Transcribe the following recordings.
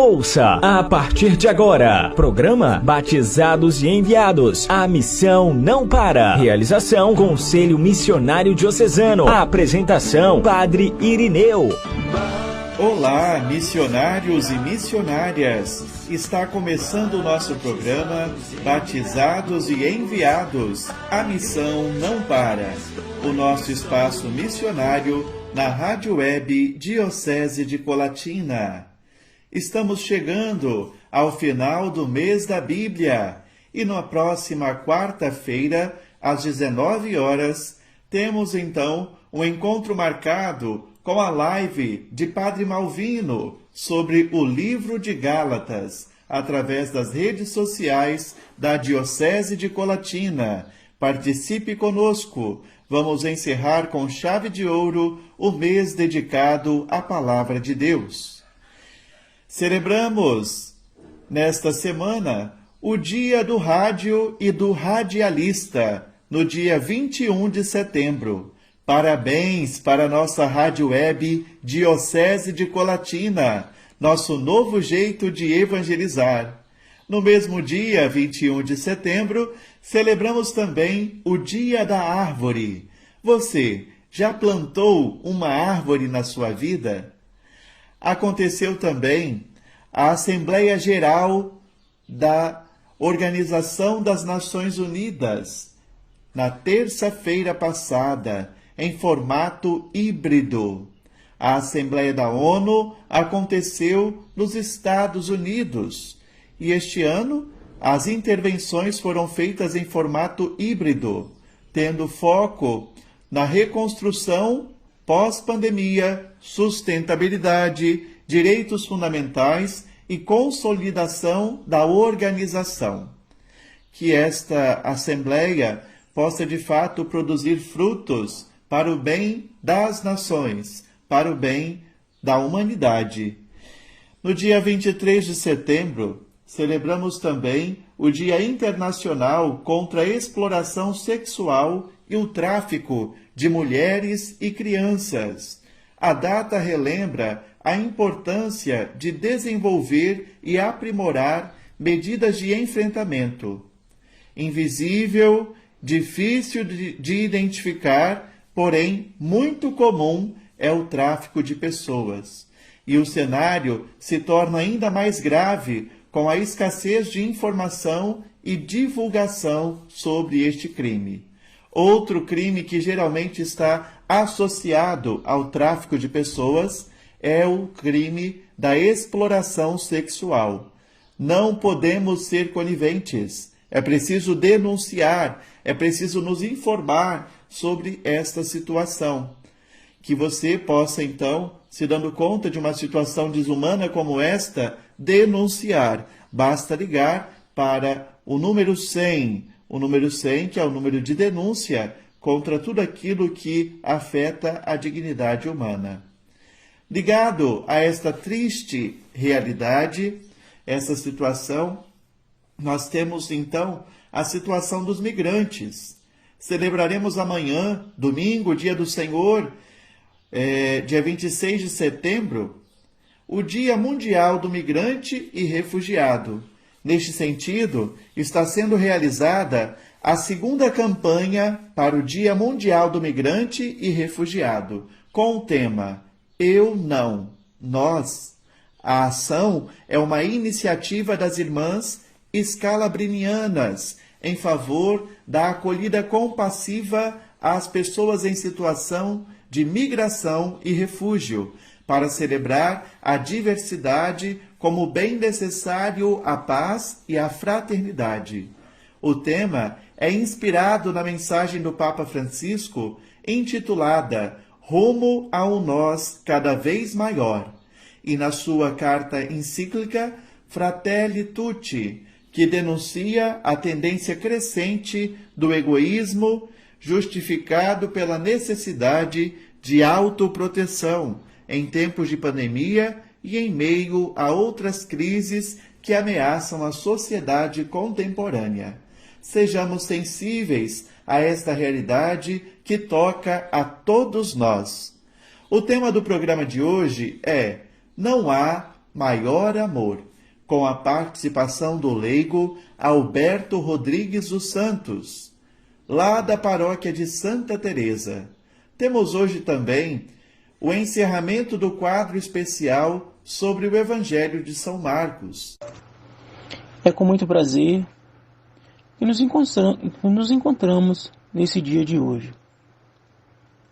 Ouça a partir de agora, programa Batizados e Enviados. A missão não para. Realização Conselho Missionário Diocesano. A apresentação Padre Irineu. Olá, missionários e missionárias. Está começando o nosso programa Batizados e Enviados. A missão não para. O nosso espaço missionário na Rádio Web Diocese de Colatina. Estamos chegando ao final do mês da Bíblia e na próxima quarta-feira, às 19 horas, temos então um encontro marcado com a live de Padre Malvino sobre o livro de Gálatas, através das redes sociais da Diocese de Colatina. Participe conosco. Vamos encerrar com chave de ouro o mês dedicado à Palavra de Deus. Celebramos, nesta semana, o Dia do Rádio e do Radialista, no dia 21 de setembro. Parabéns para a nossa Rádio Web Diocese de Colatina, nosso novo jeito de evangelizar. No mesmo dia, 21 de setembro, celebramos também o Dia da Árvore. Você já plantou uma árvore na sua vida? Aconteceu também a Assembleia Geral da Organização das Nações Unidas, na terça-feira passada, em formato híbrido. A Assembleia da ONU aconteceu nos Estados Unidos e este ano as intervenções foram feitas em formato híbrido, tendo foco na reconstrução pós-pandemia, sustentabilidade, direitos fundamentais e consolidação da organização. Que esta Assembleia possa de fato produzir frutos para o bem das nações, para o bem da humanidade. No dia 23 de setembro, celebramos também o Dia Internacional contra a Exploração Sexual e o Tráfico de Mulheres e Crianças. A data relembra a importância de desenvolver e aprimorar medidas de enfrentamento. Invisível, difícil de identificar, porém muito comum é o tráfico de pessoas. E o cenário se torna ainda mais grave com a escassez de informação e divulgação sobre este crime. Outro crime que geralmente está associado ao tráfico de pessoas é o crime da exploração sexual. Não podemos ser coniventes. É preciso denunciar, é preciso nos informar sobre esta situação. Que você possa, então, se dando conta de uma situação desumana como esta, denunciar. Basta ligar para o número 100. O número 100, que é o número de denúncia contra tudo aquilo que afeta a dignidade humana. Ligado a esta triste realidade, essa situação, nós temos então a situação dos migrantes. Celebraremos amanhã, domingo, dia do Senhor, dia 26 de setembro, o Dia Mundial do Migrante e Refugiado. Neste sentido, está sendo realizada a segunda campanha para o Dia Mundial do Migrante e Refugiado, com o tema Eu Não, Nós. A ação é uma iniciativa das Irmãs Scalabrinianas em favor da acolhida compassiva às pessoas em situação de migração e refúgio, para celebrar a diversidade como bem necessário à paz e à fraternidade. O tema é inspirado na mensagem do Papa Francisco, intitulada Rumo a um Nós cada vez maior, e na sua carta encíclica Fratelli Tutti, que denuncia a tendência crescente do egoísmo, justificado pela necessidade de autoproteção em tempos de pandemia e em meio a outras crises que ameaçam a sociedade contemporânea. Sejamos sensíveis a esta realidade que toca a todos nós. O tema do programa de hoje é: não há Maior Amor, com a participação do leigo Alberto Rodrigues dos Santos, lá da paróquia de Santa Teresa. Temos hoje também o encerramento do quadro especial sobre o Evangelho de São Marcos. É com muito prazer que nos encontramos nesse dia de hoje.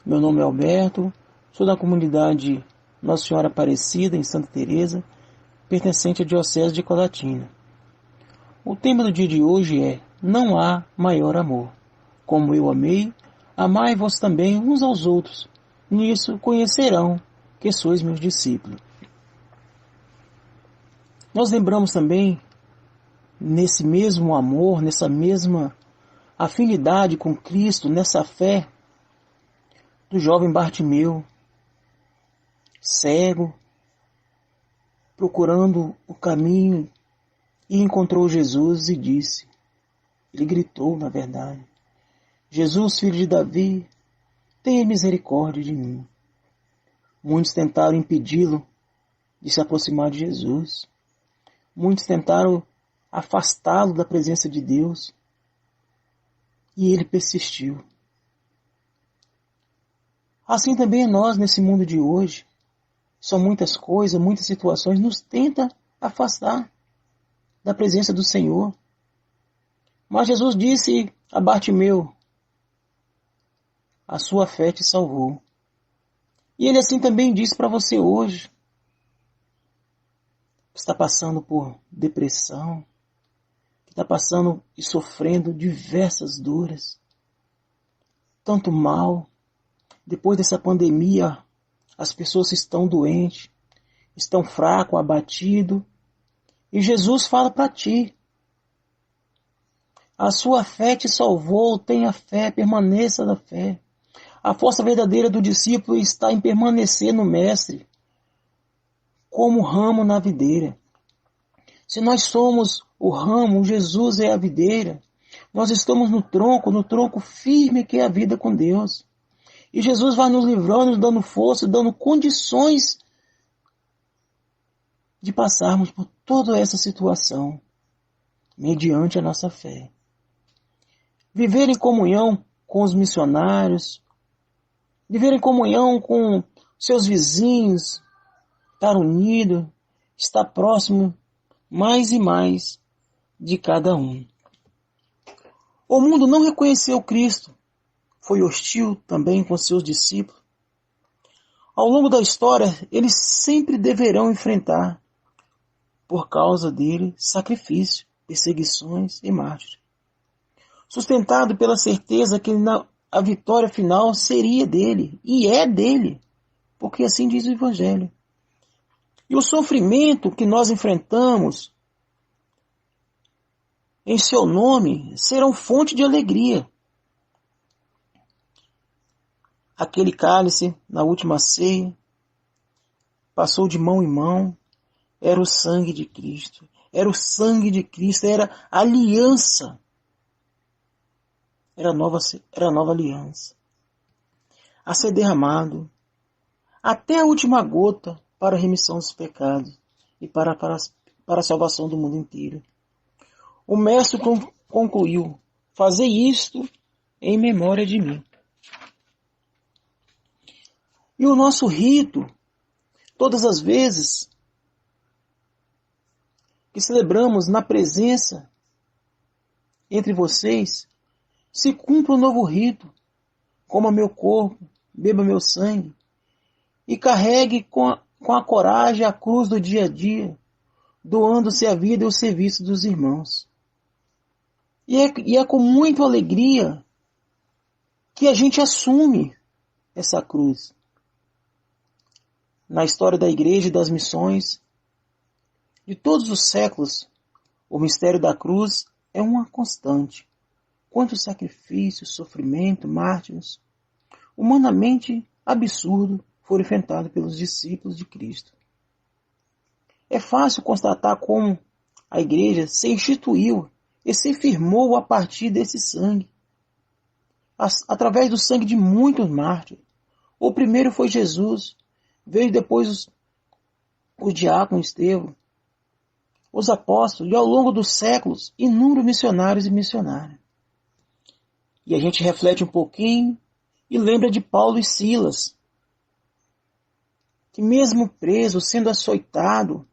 Meu nome é Alberto, sou da comunidade Nossa Senhora Aparecida, em Santa Teresa, pertencente à Diocese de Colatina. O tema do dia de hoje é: não há maior amor. Como eu amei, amai-vos também uns aos outros. Nisso conhecerão que sois meus discípulos. Nós lembramos também, nesse mesmo amor, nessa mesma afinidade com Cristo, nessa fé, do jovem Bartimeu, cego, procurando o caminho, e encontrou Jesus e disse, ele gritou, na verdade: Jesus, filho de Davi, tenha misericórdia de mim. Muitos tentaram impedi-lo de se aproximar de Jesus. Muitos tentaram afastá-lo da presença de Deus. E ele persistiu. Assim também é nós nesse mundo de hoje. São muitas coisas, muitas situações nos tentam afastar da presença do Senhor. Mas Jesus disse a Bartimeu: a sua fé te salvou. E ele assim também disse para você hoje, que está passando por depressão, que está passando e sofrendo diversas dores, tanto mal. Depois dessa pandemia, as pessoas estão doentes, estão fracos, abatidos. E Jesus fala para ti: a sua fé te salvou, tenha fé, permaneça na fé. A força verdadeira do discípulo está em permanecer no Mestre, como ramo na videira. Se nós somos o ramo, Jesus é a videira, nós estamos no tronco firme que é a vida com Deus. E Jesus vai nos livrando, nos dando força, dando condições de passarmos por toda essa situação, mediante a nossa fé. Viver em comunhão com os missionários, viver em comunhão com seus vizinhos, estar unido, estar próximo mais e mais de cada um. O mundo não reconheceu Cristo, foi hostil também com seus discípulos. Ao longo da história, eles sempre deverão enfrentar, por causa dele, sacrifício, perseguições e mártires. Sustentado pela certeza que a vitória final seria dele, e é dele, porque assim diz o Evangelho. E o sofrimento que nós enfrentamos em seu nome serão fonte de alegria. Aquele cálice, na última ceia, passou de mão em mão, era o sangue de Cristo. Era o sangue de Cristo, era a aliança. Era a nova aliança. A ser derramado até a última gota para a remissão dos pecados e para a salvação do mundo inteiro. O Mestre concluiu: fazei isto em memória de mim. E o nosso rito, todas as vezes que celebramos na presença entre vocês, se cumpra um novo rito: coma meu corpo, beba meu sangue, e carregue com a coragem a cruz do dia a dia, doando-se a vida e o serviço dos irmãos. E é com muita alegria que a gente assume essa cruz. Na história da Igreja e das missões, de todos os séculos, o mistério da cruz é uma constante. Quantos sacrifícios, sofrimento, mártires, humanamente absurdo, foram enfrentados pelos discípulos de Cristo. É fácil constatar como a Igreja se instituiu e se firmou a partir desse sangue, através do sangue de muitos mártires. O primeiro foi Jesus, veio depois o diácono Estevão, os apóstolos e ao longo dos séculos, inúmeros missionários e missionárias. E a gente reflete um pouquinho e lembra de Paulo e Silas, que mesmo preso, sendo açoitado,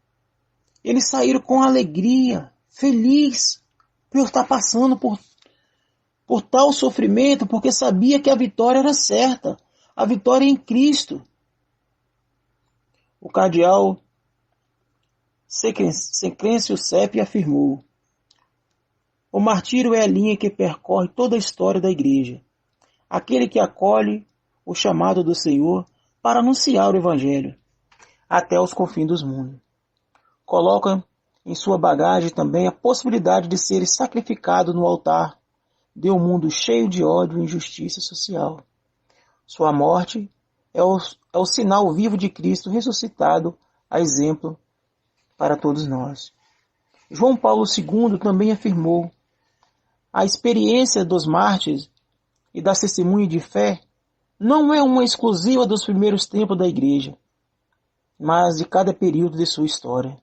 eles saíram com alegria, feliz por estar passando por tal sofrimento, porque sabia que a vitória era certa, a vitória é em Cristo. O cardeal Secrêncio Sepe afirmou: o martírio é a linha que percorre toda a história da Igreja. Aquele que acolhe o chamado do Senhor para anunciar o Evangelho até os confins dos mundos. Coloca em sua bagagem também a possibilidade de ser sacrificado no altar de um mundo cheio de ódio e injustiça social. Sua morte é o sinal vivo de Cristo ressuscitado, a exemplo para todos nós. João Paulo II também afirmou: a experiência dos mártires e das testemunhas de fé não é uma exclusiva dos primeiros tempos da Igreja, mas de cada período de sua história.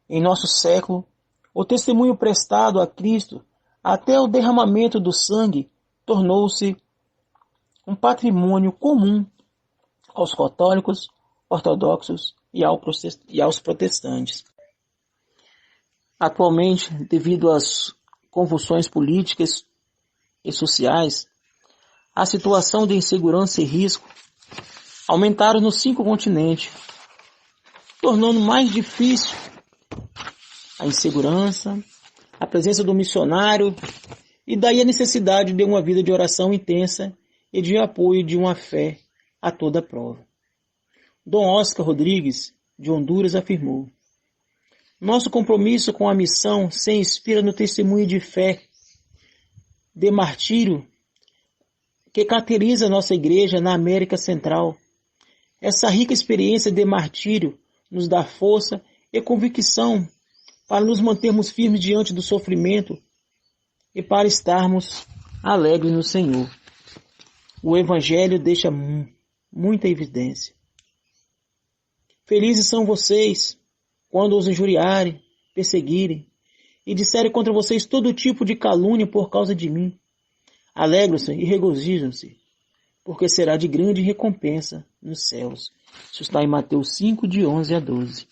Em nosso século, o testemunho prestado a Cristo até o derramamento do sangue tornou-se um patrimônio comum aos católicos, ortodoxos e aos protestantes. Atualmente, devido às convulsões políticas e sociais, a situação de insegurança e risco aumentaram nos 5 continentes, tornando mais difícil a insegurança, a presença do missionário e daí a necessidade de uma vida de oração intensa e de apoio de uma fé a toda prova. Dom Oscar Rodrigues, de Honduras, afirmou: nosso compromisso com a missão se inspira no testemunho de fé, de martírio, que caracteriza a nossa igreja na América Central. Essa rica experiência de martírio nos dá força e convicção para nos mantermos firmes diante do sofrimento e para estarmos alegres no Senhor. O Evangelho deixa muita evidência. Felizes são vocês quando os injuriarem, perseguirem e disserem contra vocês todo tipo de calúnia por causa de mim. Alegram-se e regozijam-se, porque será de grande recompensa nos céus. Isso está em Mateus 5, de 11 a 12.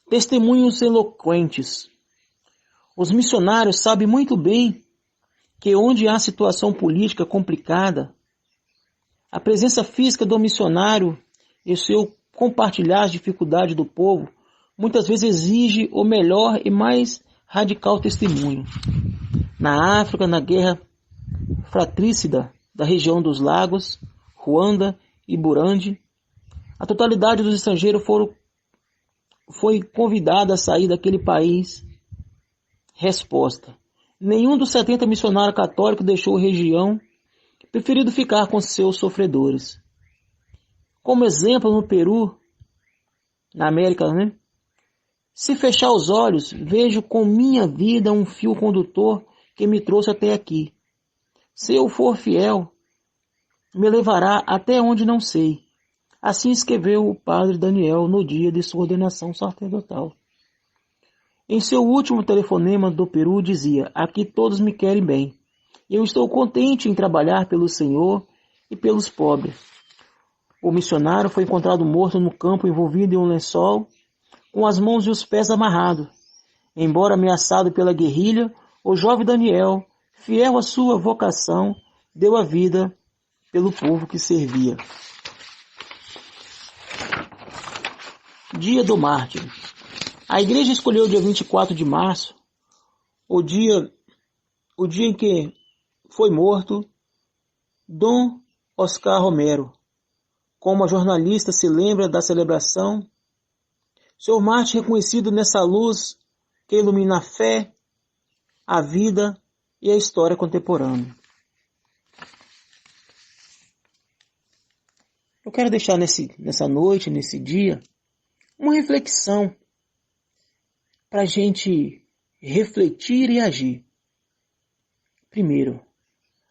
Testemunhos eloquentes. Os missionários sabem muito bem que onde há situação política complicada, a presença física do missionário e o seu compartilhar as dificuldades do povo muitas vezes exige o melhor e mais radical testemunho. Na África, na guerra fratricida da região dos lagos, Ruanda e Burundi, a totalidade dos estrangeiros foi convidada a sair daquele país. Resposta: nenhum dos 70 missionários católicos deixou a região, preferindo ficar com seus sofredores. Como exemplo, no Peru, na América, se fechar os olhos, vejo com minha vida um fio condutor que me trouxe até aqui. Se eu for fiel, me levará até onde não sei. Assim escreveu o padre Daniel no dia de sua ordenação sacerdotal. Em seu último telefonema do Peru dizia: aqui todos me querem bem. Eu estou contente em trabalhar pelo Senhor e pelos pobres. O missionário foi encontrado morto no campo, envolvido em um lençol, com as mãos e os pés amarrados. Embora ameaçado pela guerrilha, o jovem Daniel, fiel à sua vocação, deu a vida pelo povo que servia. Dia do Mártir. A igreja escolheu o dia 24 de março, o dia em que foi morto Dom Oscar Romero. Como a jornalista se lembra da celebração, seu mártir reconhecido nessa luz que ilumina a fé, a vida e a história contemporânea. Eu quero deixar nessa noite, nesse dia, uma reflexão para a gente refletir e agir. Primeiro,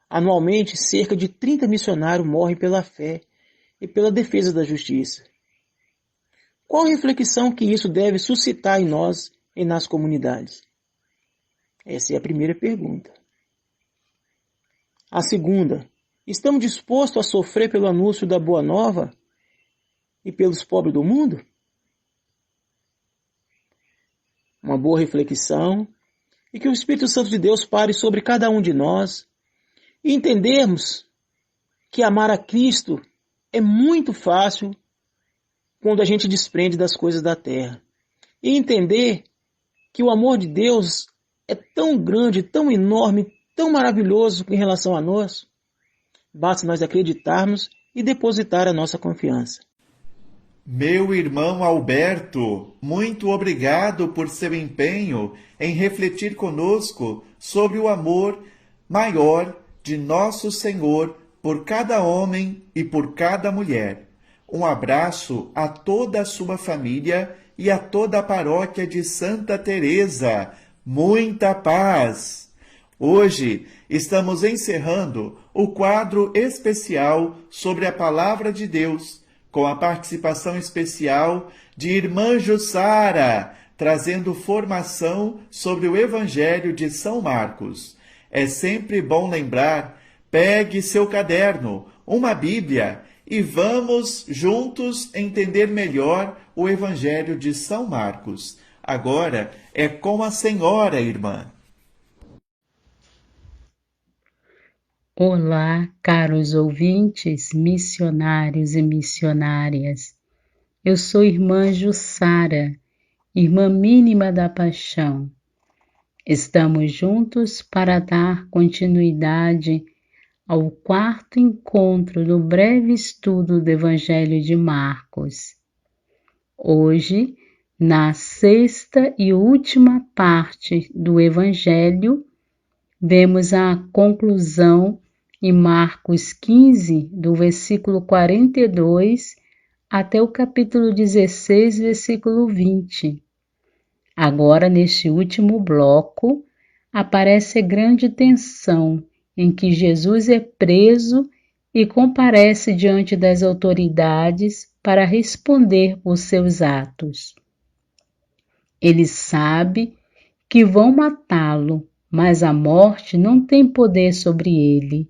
anualmente cerca de 30 missionários morrem pela fé e pela defesa da justiça. Qual reflexão que isso deve suscitar em nós e nas comunidades? Essa é a primeira pergunta. A segunda, estamos dispostos a sofrer pelo anúncio da Boa Nova e pelos pobres do mundo? Uma boa reflexão e que o Espírito Santo de Deus pare sobre cada um de nós e entendermos que amar a Cristo é muito fácil quando a gente desprende das coisas da terra. E entender que o amor de Deus é tão grande, tão enorme, tão maravilhoso em relação a nós. Basta nós acreditarmos e depositar a nossa confiança. Meu irmão Alberto, muito obrigado por seu empenho em refletir conosco sobre o amor maior de nosso Senhor por cada homem e por cada mulher. Um abraço a toda a sua família e a toda a paróquia de Santa Teresa. Muita paz! Hoje estamos encerrando o quadro especial sobre a Palavra de Deus, com a participação especial de Irmã Jussara, trazendo formação sobre o Evangelho de São Marcos. É sempre bom lembrar, pegue seu caderno, uma Bíblia, e vamos juntos entender melhor o Evangelho de São Marcos. Agora é com a senhora, irmã. Olá, caros ouvintes, missionários e missionárias. Eu sou irmã Jussara, irmã mínima da Paixão. Estamos juntos para dar continuidade ao quarto encontro do breve estudo do Evangelho de Marcos. Hoje, na sexta e última parte do Evangelho, vemos a conclusão em Marcos 15, do versículo 42 até o capítulo 16, versículo 20. Agora, neste último bloco, aparece grande tensão em que Jesus é preso e comparece diante das autoridades para responder por seus atos. Ele sabe que vão matá-lo, mas a morte não tem poder sobre ele.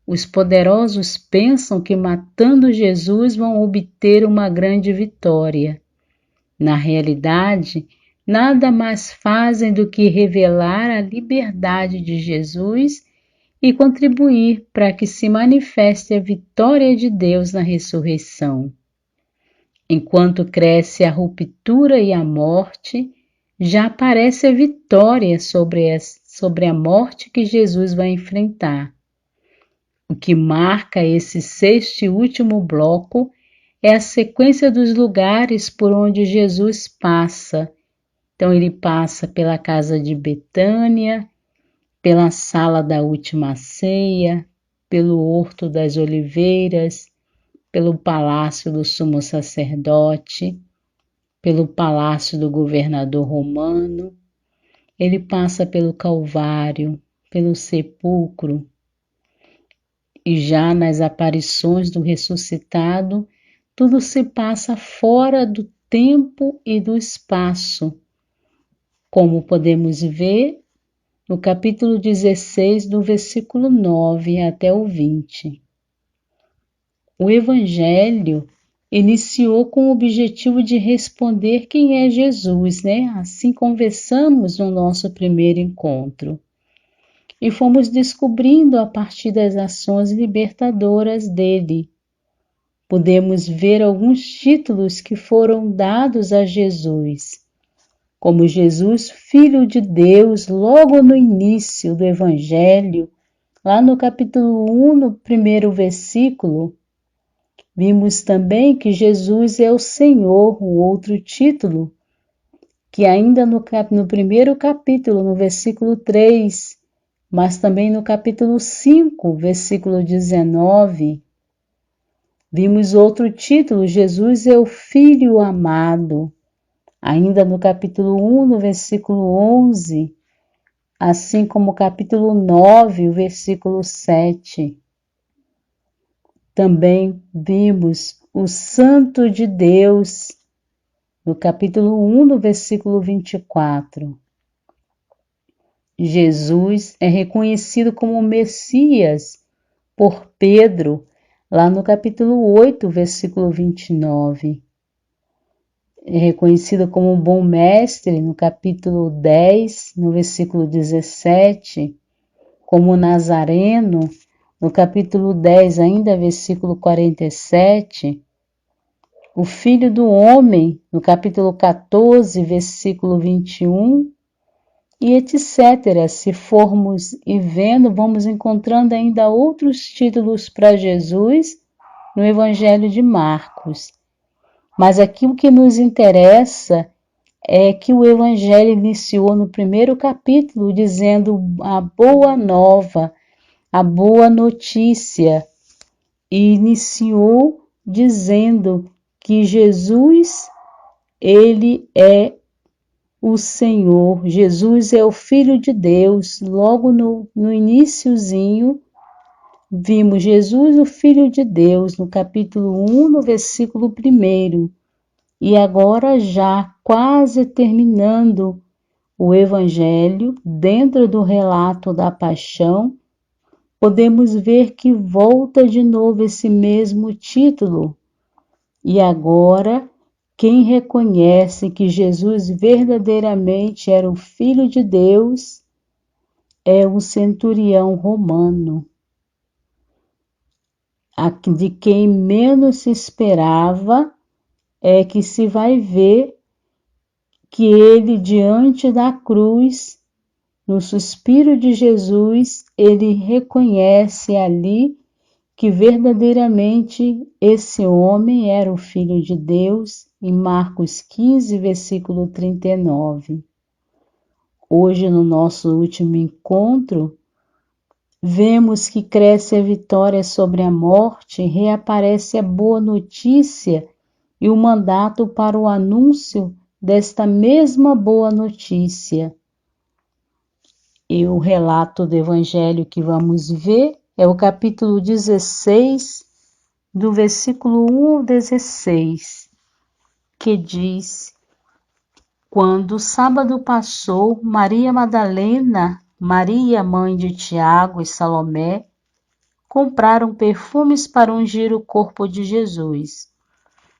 Os poderosos pensam que matando Jesus vão obter uma grande vitória. Na realidade, nada mais fazem do que revelar a liberdade de Jesus e contribuir para que se manifeste a vitória de Deus na ressurreição. Enquanto cresce a ruptura e a morte, já aparece a vitória sobre a morte que Jesus vai enfrentar. O que marca esse sexto e último bloco é a sequência dos lugares por onde Jesus passa. Então ele passa pela casa de Betânia, pela sala da última ceia, pelo Horto das Oliveiras, pelo palácio do sumo sacerdote, pelo palácio do governador romano. Ele passa pelo Calvário, pelo sepulcro, e já nas aparições do ressuscitado, tudo se passa fora do tempo e do espaço, como podemos ver no capítulo 16, do versículo 9 até o 20. O Evangelho iniciou com o objetivo de responder quem é Jesus, né? Assim conversamos no nosso primeiro encontro. E fomos descobrindo a partir das ações libertadoras dele. Podemos ver alguns títulos que foram dados a Jesus, como Jesus, Filho de Deus, logo no início do Evangelho, lá no capítulo 1, no primeiro versículo. Vimos também que Jesus é o Senhor, o outro título, que ainda no primeiro capítulo, no versículo 3, mas também no capítulo 5, versículo 19, vimos outro título, Jesus é o Filho amado, ainda no capítulo 1, no versículo 11, assim como o capítulo 9, o versículo 7. Também vimos o Santo de Deus, no capítulo 1, no versículo 24. Jesus é reconhecido como Messias por Pedro, lá no capítulo 8, versículo 29. É reconhecido como um bom mestre no capítulo 10, no versículo 17, como Nazareno, no capítulo 10, ainda versículo 47, o Filho do Homem, no capítulo 14, versículo 21, e etc. Se formos e vendo, vamos encontrando ainda outros títulos para Jesus no Evangelho de Marcos. Mas aqui o que nos interessa é que o Evangelho iniciou no primeiro capítulo dizendo a boa nova, a boa notícia, e iniciou dizendo que Jesus, ele é o Senhor, Jesus é o Filho de Deus. Logo no iniciozinho, vimos Jesus, o Filho de Deus, no capítulo 1, no versículo 1. E agora já quase terminando o Evangelho, dentro do relato da paixão, podemos ver que volta de novo esse mesmo título. E agora, quem reconhece que Jesus verdadeiramente era o Filho de Deus é um centurião romano, de quem menos se esperava é que se vai ver que ele, diante da cruz, no suspiro de Jesus, ele reconhece ali que verdadeiramente esse homem era o Filho de Deus, em Marcos 15, versículo 39. Hoje, no nosso último encontro, vemos que cresce a vitória sobre a morte, reaparece a boa notícia e o mandato para o anúncio desta mesma boa notícia. E o relato do Evangelho que vamos ver é o capítulo 16, do versículo 1 ao 16, que diz: Quando o sábado passou, Maria Madalena, Maria, mãe de Tiago e Salomé, compraram perfumes para ungir o corpo de Jesus.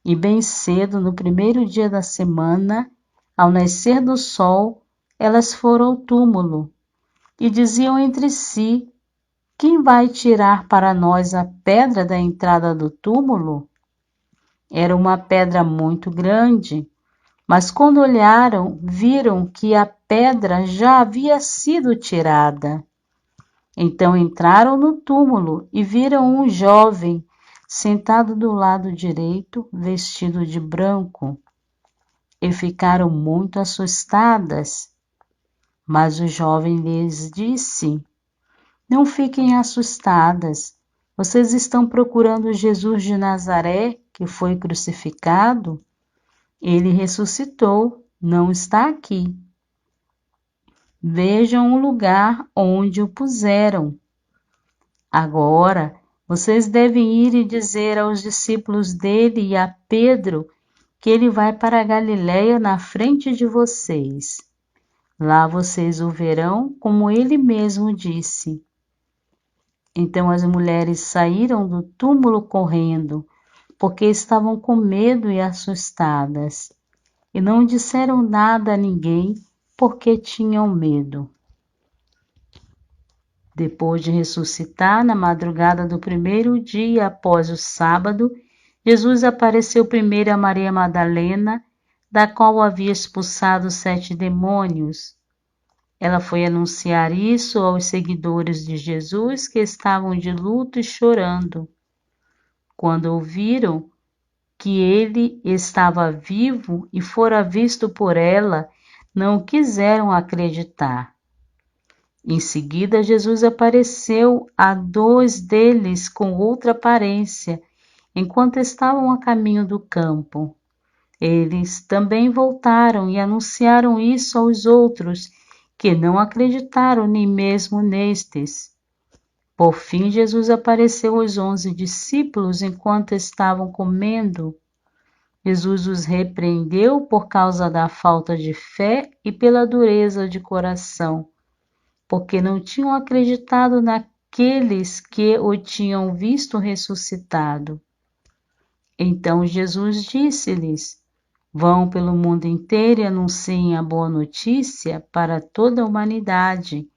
E bem cedo, no primeiro dia da semana, ao nascer do sol, elas foram ao túmulo e diziam entre si: Quem vai tirar para nós a pedra da entrada do túmulo? Era uma pedra muito grande, mas quando olharam, viram que a pedra já havia sido tirada. Então entraram no túmulo e viram um jovem sentado do lado direito, vestido de branco, e ficaram muito assustadas. Mas o jovem lhes disse: Não fiquem assustadas. Vocês estão procurando Jesus de Nazaré, que foi crucificado? Ele ressuscitou, não está aqui. Vejam o lugar onde o puseram. Agora, vocês devem ir e dizer aos discípulos dele e a Pedro que ele vai para a Galiléia na frente de vocês. Lá vocês o verão, como ele mesmo disse. Então as mulheres saíram do túmulo correndo, porque estavam com medo e assustadas, e não disseram nada a ninguém, porque tinham medo. Depois de ressuscitar, na madrugada do primeiro dia após o sábado, Jesus apareceu primeiro a Maria Madalena, da qual havia expulsado 7 demônios. Ela foi anunciar isso aos seguidores de Jesus, que estavam de luto e chorando. Quando ouviram que ele estava vivo e fora visto por ela, não quiseram acreditar. Em seguida, Jesus apareceu a 2 deles com outra aparência, enquanto estavam a caminho do campo. Eles também voltaram e anunciaram isso aos outros, que não acreditaram nem mesmo nestes. Por fim, Jesus apareceu aos 11 discípulos enquanto estavam comendo. Jesus os repreendeu por causa da falta de fé e pela dureza de coração, porque não tinham acreditado naqueles que o tinham visto ressuscitado. Então Jesus disse-lhes: Vão pelo mundo inteiro e anunciem a boa notícia para toda a humanidade.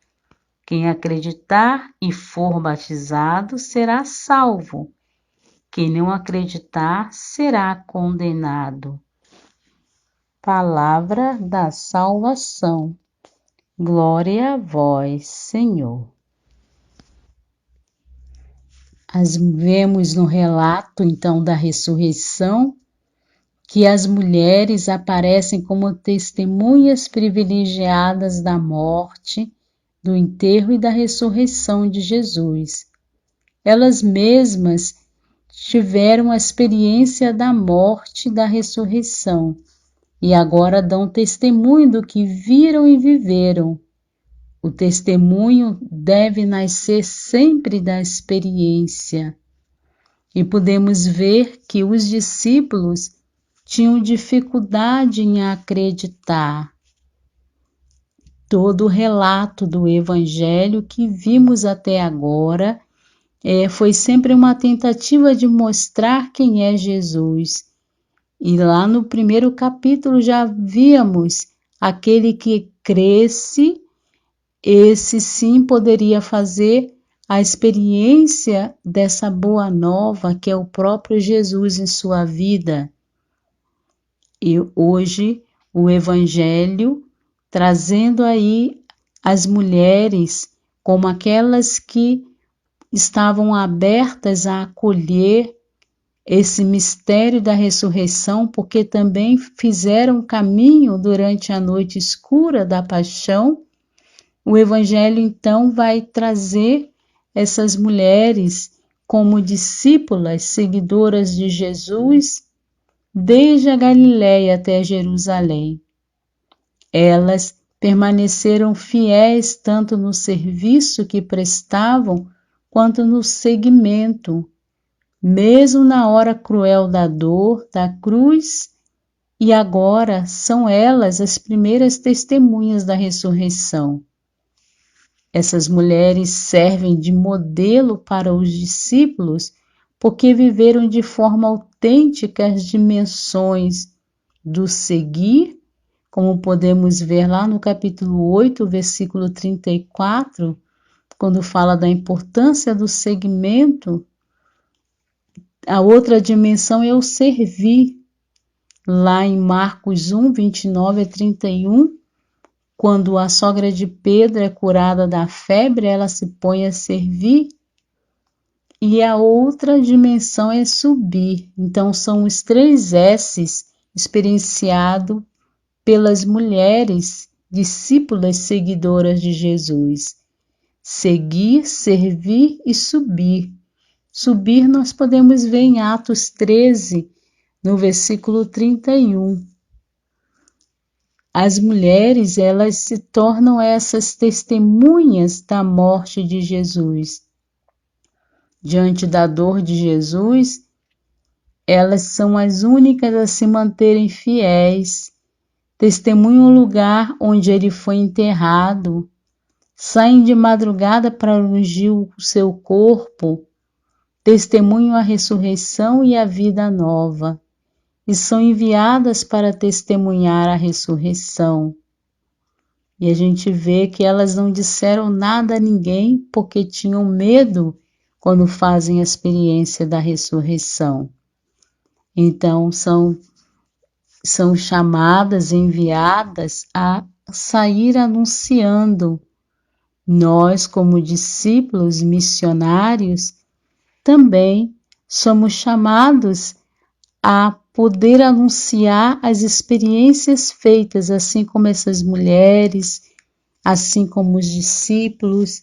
Quem acreditar e for batizado será salvo. Quem não acreditar será condenado. Palavra da salvação. Glória a vós, Senhor. Vemos no relato, então, da ressurreição, que as mulheres aparecem como testemunhas privilegiadas da morte, do enterro e da ressurreição de Jesus. Elas mesmas tiveram a experiência da morte e da ressurreição e agora dão testemunho do que viram e viveram. O testemunho deve nascer sempre da experiência. E podemos ver que os discípulos tinham dificuldade em acreditar. Todo o relato do Evangelho que vimos até agora foi sempre uma tentativa de mostrar quem é Jesus. E lá no primeiro capítulo já víamos aquele que cresce, esse sim poderia fazer a experiência dessa boa nova que é o próprio Jesus em sua vida. E hoje o Evangelho trazendo aí as mulheres como aquelas que estavam abertas a acolher esse mistério da ressurreição, porque também fizeram caminho durante a noite escura da paixão. O Evangelho, então, vai trazer essas mulheres como discípulas, seguidoras de Jesus, desde a Galiléia até Jerusalém. Elas permaneceram fiéis tanto no serviço que prestavam, quanto no seguimento, mesmo na hora cruel da dor, da cruz, e agora são elas as primeiras testemunhas da ressurreição. Essas mulheres servem de modelo para os discípulos porque viveram de forma autêntica as dimensões do seguir, como podemos ver lá no capítulo 8, versículo 34, quando fala da importância do seguimento. A outra dimensão é o servir. Lá em Marcos 1, 29 a 31, quando a sogra de Pedro é curada da febre, ela se põe a servir. E a outra dimensão é subir. Então são os 3 S's experienciados pelas mulheres, discípulas seguidoras de Jesus. Seguir, servir e subir. Subir nós podemos ver em Atos 13, no versículo 31. As mulheres, elas se tornam essas testemunhas da morte de Jesus. Diante da dor de Jesus, elas são as únicas a se manterem fiéis, testemunham o lugar onde ele foi enterrado, saem de madrugada para ungir o seu corpo, testemunham a ressurreição e a vida nova, e são enviadas para testemunhar a ressurreição. E a gente vê que elas não disseram nada a ninguém porque tinham medo quando fazem a experiência da ressurreição. Então são chamadas, enviadas a sair anunciando. Nós, como discípulos missionários, também somos chamados a poder anunciar as experiências feitas, assim como essas mulheres, assim como os discípulos,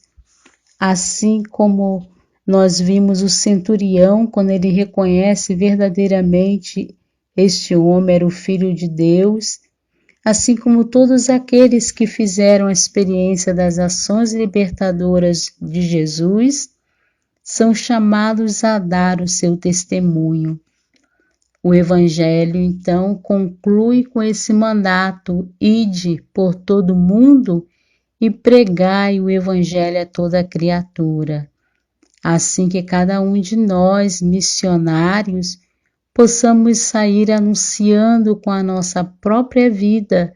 assim como nós vimos o centurião, quando ele reconhece verdadeiramente este homem era o Filho de Deus, assim como todos aqueles que fizeram a experiência das ações libertadoras de Jesus, são chamados a dar o seu testemunho. O Evangelho, então, conclui com esse mandato: ide por todo mundo e pregai o Evangelho a toda criatura. Assim que cada um de nós, missionários, possamos sair anunciando com a nossa própria vida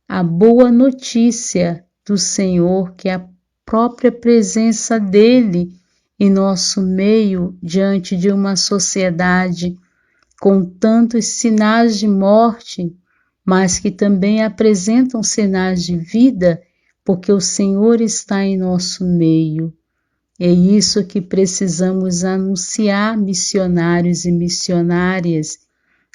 a boa notícia do Senhor, que é a própria presença dele em nosso meio, diante de uma sociedade com tantos sinais de morte, mas que também apresentam sinais de vida, porque o Senhor está em nosso meio. É isso que precisamos anunciar, missionários e missionárias,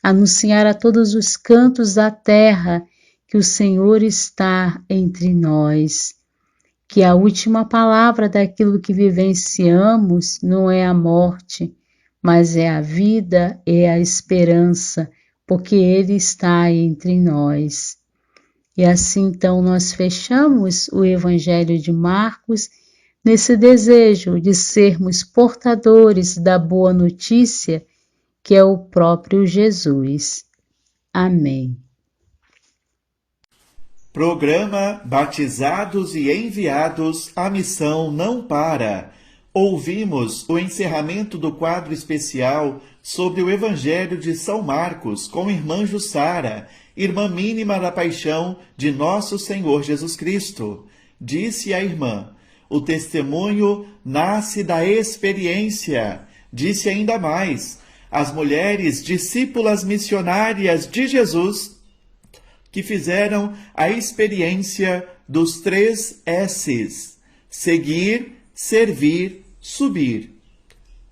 anunciar a todos os cantos da terra que o Senhor está entre nós, que a última palavra daquilo que vivenciamos não é a morte, mas é a vida, é a esperança, porque Ele está entre nós. E assim então nós fechamos o Evangelho de Marcos nesse desejo de sermos portadores da boa notícia, que é o próprio Jesus. Amém. Programa Batizados e Enviados, a missão não para. Ouvimos o encerramento do quadro especial sobre o Evangelho de São Marcos com irmã Jussara, irmã mínima da paixão de nosso Senhor Jesus Cristo. Disse a irmã: o testemunho nasce da experiência. Disse ainda mais: as mulheres discípulas missionárias de Jesus que fizeram a experiência dos 3 S's: seguir, servir, subir.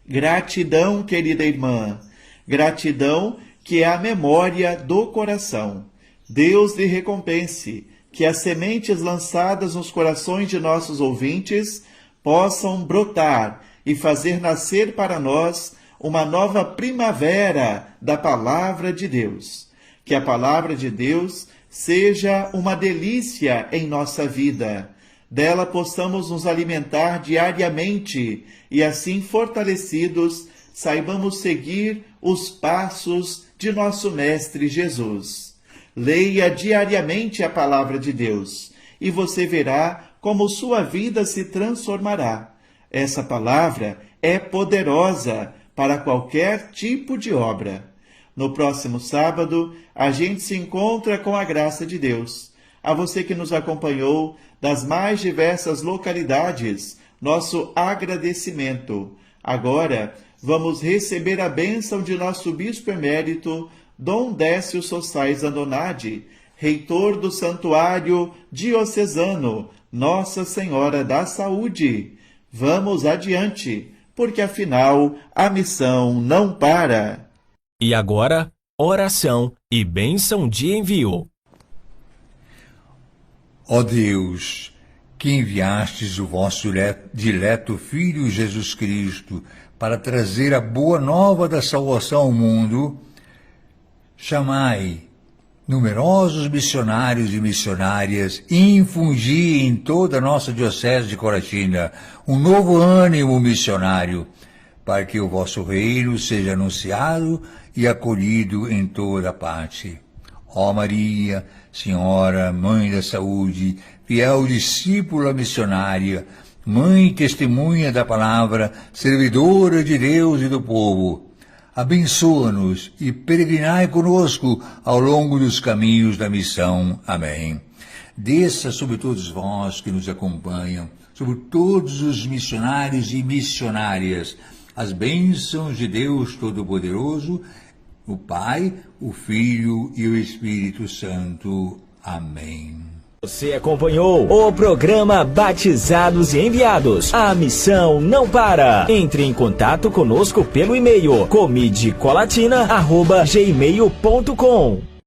Gratidão, querida irmã, gratidão que é a memória do coração. Deus lhe recompense, que as sementes lançadas nos corações de nossos ouvintes possam brotar e fazer nascer para nós uma nova primavera da Palavra de Deus. Que a Palavra de Deus seja uma delícia em nossa vida. Dela possamos nos alimentar diariamente e assim fortalecidos saibamos seguir os passos de nosso Mestre Jesus. Leia diariamente a Palavra de Deus e você verá como sua vida se transformará. Essa palavra é poderosa para qualquer tipo de obra. No próximo sábado, a gente se encontra com a graça de Deus. A você que nos acompanhou das mais diversas localidades, nosso agradecimento. Agora, vamos receber a bênção de nosso bispo emérito, Dom Décio Sossais Andonade, reitor do Santuário Diocesano Nossa Senhora da Saúde. Vamos adiante, porque afinal a missão não para. E agora, oração e bênção de envio. Ó Deus, que enviastes o vosso dileto Filho Jesus Cristo para trazer a boa nova da salvação ao mundo, chamai numerosos missionários e missionárias e infundi em toda a nossa diocese de Coratina um novo ânimo missionário, para que o vosso reino seja anunciado e acolhido em toda parte. Ó Maria, Senhora, Mãe da Saúde, fiel discípula missionária, Mãe e testemunha da palavra, servidora de Deus e do povo, abençoa-nos e peregrinai conosco ao longo dos caminhos da missão. Amém. Desça sobre todos vós que nos acompanham, sobre todos os missionários e missionárias, as bênçãos de Deus Todo-Poderoso, o Pai, o Filho e o Espírito Santo. Amém. Você acompanhou o programa Batizados e Enviados. A missão não para. Entre em contato conosco pelo e-mail comidicolatina@gmail.com.